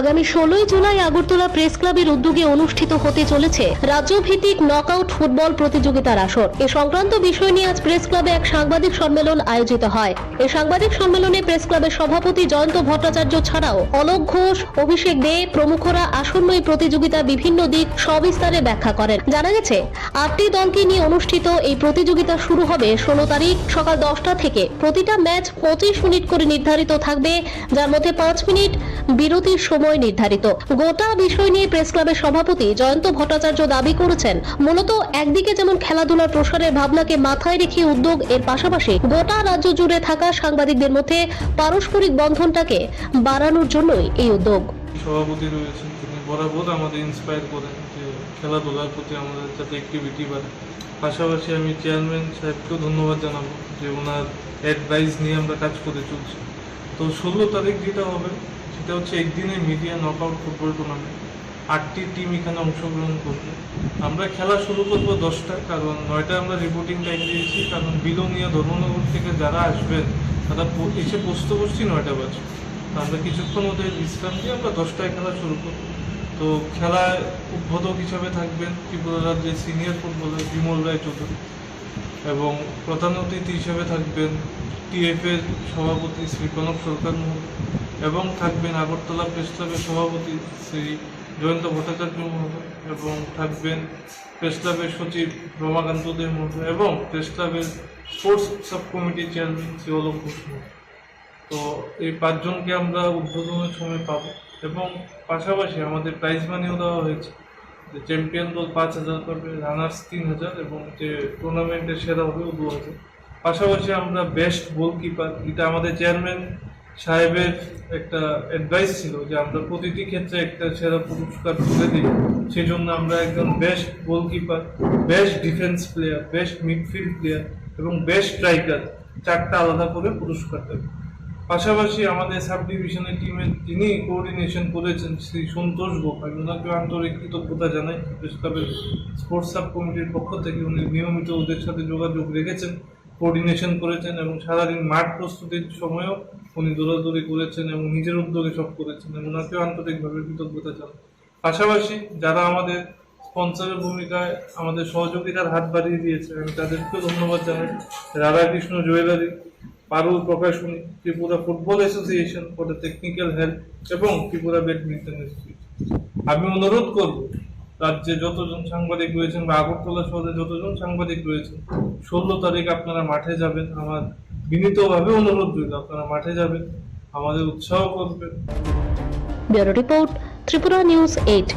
আগামী 16 জুলাই আগরতলা প্রেস ক্লাবের উদ্যোগে অনুষ্ঠিত হতে চলেছে রাজ্যভিত্তিক নকআউট ফুটবল প্রতিযোগিতার আসর। এ সংক্রান্ত বিষয় নিয়ে আজ প্রেস ক্লাবে এক সাংবাদিক সম্মেলন আয়োজিত হয়। এই সাংবাদিক সম্মেলনে প্রেস ক্লাবের সভাপতি জয়ন্ত ভট্টাচার্য ছাড়াও অলোক ঘোষ, অভিষেক দে প্রমুখরা আসন্ন এই প্রতিযোগিতার বিভিন্ন দিক সবিস্তারে ব্যাখ্যা করেন। জানা গেছে 8টি দলকে নিয়ে অনুষ্ঠিত এই প্রতিযোগিতা শুরু হবে 16 তারিখ সকাল 10টা থেকে। প্রতিটা ম্যাচ 25 মিনিট করে নির্ধারিত থাকবে, যার মধ্যে 5 মিনিট বিরতির সময় নির্ধারিত। গোটা বিষয় নিয়ে প্রেস ক্লাবের সভাপতি জয়ন্ত ভট্টাচার্য দাবি করেছেন, মূলত একদিকে যেমন খেলাধুলার প্রসারের ভাবনাকে মাথায় রেখে উদ্যোগ, এর পাশাপাশি গোটা রাজ্য জুড়ে থাকা সাংবাদিকদের মধ্যে পারস্পরিক বন্ধনটাকে বাড়ানোর জন্যই এই উদ্যোগ। সভাপতি রয়েছেন, তিনি বরাবর আমাদের ইন্সপায়ার করেন যে খেলাধুলার প্রতি আমাদের যাতে অ্যাক্টিভিটি বাড়ে। পাশাপাশি আমি চেয়ারম্যান সাহেবকেও ধন্যবাদ জানাবো যে ওনার অ্যাডভাইস নিয়ে আমরা কাজ করে চলছি। তো 16 তারিখ যেটা হবে সেটা হচ্ছে একদিনে মিডিয়া নকআউট ফুটবল টুর্নামেন্ট। 8টি টিম এখানে অংশগ্রহণ করবে। আমরা খেলা শুরু করবো 10টায়, কারণ 9টায় আমরা রিপোর্টিং টাইম দিয়েছি, কারণ বিলোনিয়া ধর্মনগর থেকে যারা আসবেন তারা এসে বসতে 9টা বাজে। আমরা কিছুক্ষণ ওদের বিশ্রাম দিয়ে আমরা 10টায় খেলা শুরু করব। তো খেলায় উদ্বোধক হিসাবে থাকবেন ত্রিপুরা রাজ্যের সিনিয়র ফুটবলার বিমল রায় চৌধুরী, এবং প্রধান অতিথি হিসেবে থাকবেন টিএফের সভাপতি শ্রী কনক সরকার মহোদয়, এবং থাকবেন আগরতলা প্রেস ক্লাবের সভাপতি শ্রী জয়ন্ত ভট্টাচার্য মহোদয়, এবং থাকবেন প্রেস ক্লাবের সচিব রমাকান্ত দে মহোদয়, এবং প্রেস ক্লাবের স্পোর্টস সাব কমিটির চেয়ারম্যান শ্রী অলোক ঘোষ মহোদয়। তো এই 5 জনকে আমরা উদ্বোধনের সময় পাবো, এবং পাশাপাশি আমাদের প্রাইজ মানিও দেওয়া হয়েছে। যে চ্যাম্পিয়ন দল 5,000 পাবে, রানার্স 3,000, এবং যে টুর্নামেন্টের সেরা হবে 2,000। পাশাপাশি আমরা বেস্ট গোলকিপার, এটা আমাদের চেয়ারম্যান সাহেবের একটা অ্যাডভাইস ছিল যে আমরা প্রতিটি ক্ষেত্রে একটা সেরা পুরস্কার তুলে দিই। সেই জন্য আমরা একজন best goalkeeper, best defence player, best midfield player এবং বেস্ট স্ট্রাইকার 4টা আলাদা করে পুরস্কার দেব। পাশাপাশি আমাদের সাব ডিভিশনের টিমের যিনি কোঅর্ডিনেশন করেছেন শ্রী সন্তোষ গোপ, আমি ওনাকে আন্তরিক কৃতজ্ঞতা জানাই। প্রেস ক্লাবের স্পোর্টস সাব কমিটির পক্ষ থেকে উনি নিয়মিত ওদের সাথে যোগাযোগ রেখেছেন, কোঅর্ডিনেশন করেছেন, এবং সারাদিন মাঠ প্রস্তুতির সময়ও উনি দৌড়াদৌড়ি করেছেন এবং নিজের উদ্যোগে সব করেছেন, এবং ওনাকেও আন্তরিকভাবে কৃতজ্ঞতা জানাই। পাশাপাশি যারা আমাদের স্পন্সরের ভূমিকায় আমাদের সহযোগিতার হাত বাড়িয়ে দিয়েছে, আমি তাদেরকেও ধন্যবাদ জানাই। Radhakrishna jewellery, Parul Prakashani, Tripura football association for the technical help, এবং ত্রিপুরা ব্যাডমিন্টন অ্যাসোসিয়েশন। আমি অনুরোধ করব রাজ্যে যতজন সাংবাদিক রয়েছেন বা আগরতলা শহরে যতজন সাংবাদিক রয়েছেন, 16 তারিখ আপনারা মাঠে যাবেন। আমার বিনীতভাবে অনুরোধ রইল আপনারা মাঠে যাবেন, আমাদের উৎসাহ করবেন। Bureau report, Tripura news 8।